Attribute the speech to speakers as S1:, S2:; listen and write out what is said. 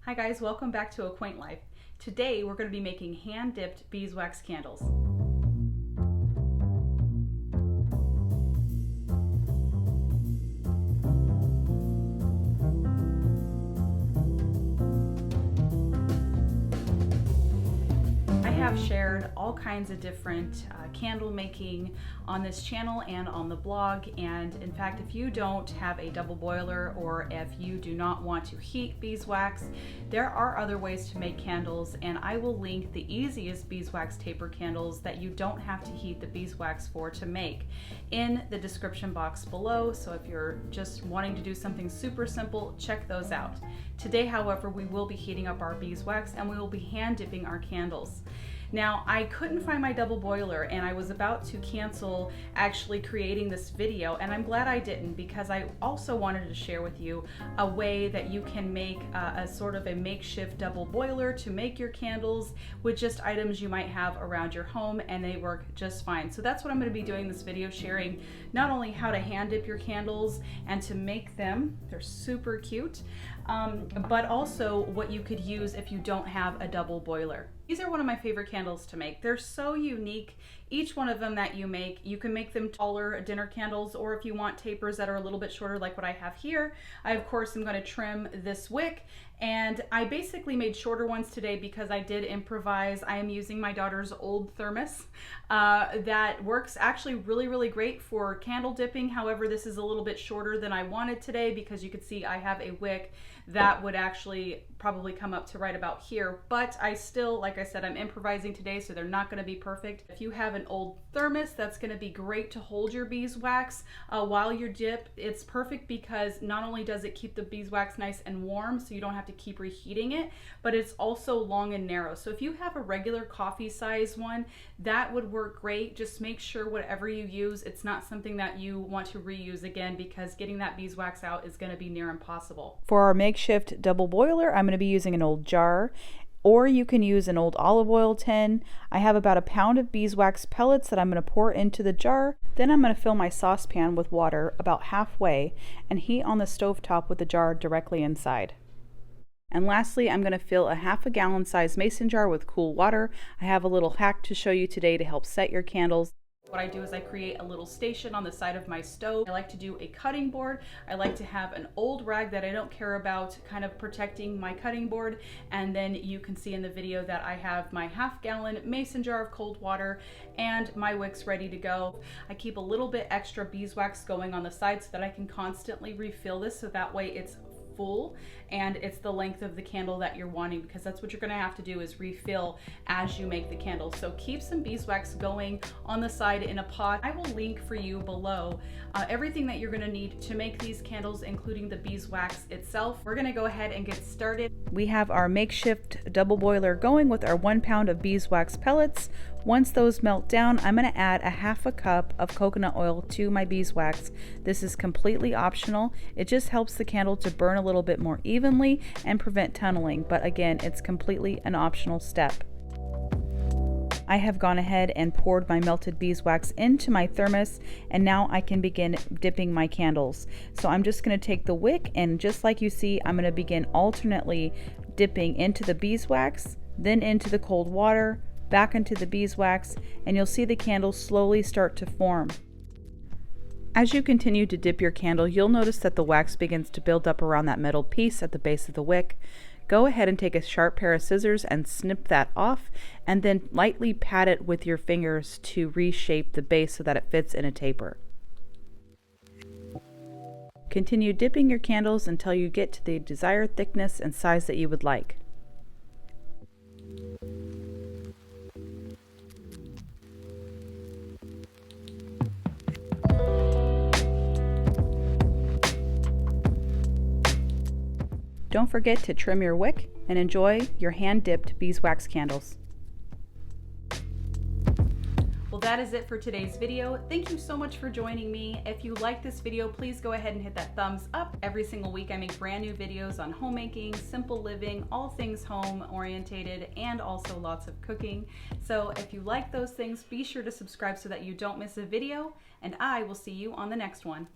S1: Hi guys, welcome back to A Quaint Life. Today we're going to be making hand-dipped beeswax candles. I have shared all kinds of different candle making on this channel and on the blog, and in fact if you don't have a double boiler or if you do not want to heat beeswax, there are other ways to make candles, and I will link the easiest beeswax taper candles that you don't have to heat the beeswax for to make in the description box below. So if you're just wanting to do something super simple, check those out. Today, however, we will be heating up our beeswax and we will be hand dipping our candles. Now, I couldn't find my double boiler and I was about to cancel actually creating this video, and I'm glad I didn't, because I also wanted to share with you a way that you can make a sort of a makeshift double boiler to make your candles with just items you might have around your home, and they work just fine. So that's what I'm going to be doing this video, sharing not only how to hand dip your candles and to make them, they're super cute, but also what you could use if you don't have a double boiler. These are one of my favorite candles to make. They're so unique. Each one of them that you can make them taller dinner candles, or if you want tapers that are a little bit shorter like what I have here. I of course am going to trim this wick, and I basically made shorter ones today because I did improvise. I am using my daughter's old thermos that works actually really great for candle dipping. However, this is a little bit shorter than I wanted today because you could see I have a wick that would actually probably come up to right about here, but I still, like I said, I'm improvising today, so they're not going to be perfect. If you have an old thermos, that's going to be great to hold your beeswax while you dip. It's perfect because not only does it keep the beeswax nice and warm, so you don't have to keep reheating it, but it's also long and narrow. So if you have a regular coffee size one, that would work great. Just make sure whatever you use, it's not something that you want to reuse again, because getting that beeswax out is going to be near impossible.
S2: For our makeshift double boiler, I'm going to be using an old jar, or you can use an old olive oil tin. I have about a pound of beeswax pellets that I'm going to pour into the jar. Then I'm going to fill my saucepan with water about halfway and heat on the stovetop with the jar directly inside. And lastly, I'm going to fill a ½ gallon size mason jar with cool water. I have a little hack to show you today to help set your candles.
S1: What I do is I create a little station on the side of my stove. I like to do a cutting board. I like to have an old rag that I don't care about kind of protecting my cutting board. And then you can see in the video that I have my ½ gallon mason jar of cold water and my wicks ready to go. I keep a little bit extra beeswax going on the side so that I can constantly refill this, so that way it's full and it's the length of the candle that you're wanting, because that's what you're going to have to do, is refill as you make the candle. So keep some beeswax going on the side in a pot. I will link for you below everything that you're going to need to make these candles, including the beeswax itself. We're going to go ahead and get started.
S2: We have our makeshift double boiler going with our 1 pound of beeswax pellets. Once those melt down, I'm going to add a ½ cup of coconut oil to my beeswax. This is completely optional. It just helps the candle to burn a little bit more evenly and prevent tunneling, but again, it's completely an optional step. I have gone ahead and poured my melted beeswax into my thermos, and now I can begin dipping my candles. So I'm just going to take the wick, and just like you see, I'm going to begin alternately dipping into the beeswax, then into the cold water, back into the beeswax, and you'll see the candles slowly start to form. As you continue to dip your candle, you'll notice that the wax begins to build up around that metal piece at the base of the wick. Go ahead and take a sharp pair of scissors and snip that off, and then lightly pat it with your fingers to reshape the base so that it fits in a taper. Continue dipping your candles until you get to the desired thickness and size that you would like. Don't forget to trim your wick and enjoy your hand-dipped beeswax candles.
S1: Well, that is it for today's video. Thank you so much for joining me. If you like this video, please go ahead and hit that thumbs up. Every single week I make brand new videos on homemaking, simple living, all things home orientated, and also lots of cooking. So if you like those things, be sure to subscribe so that you don't miss a video, and I will see you on the next one.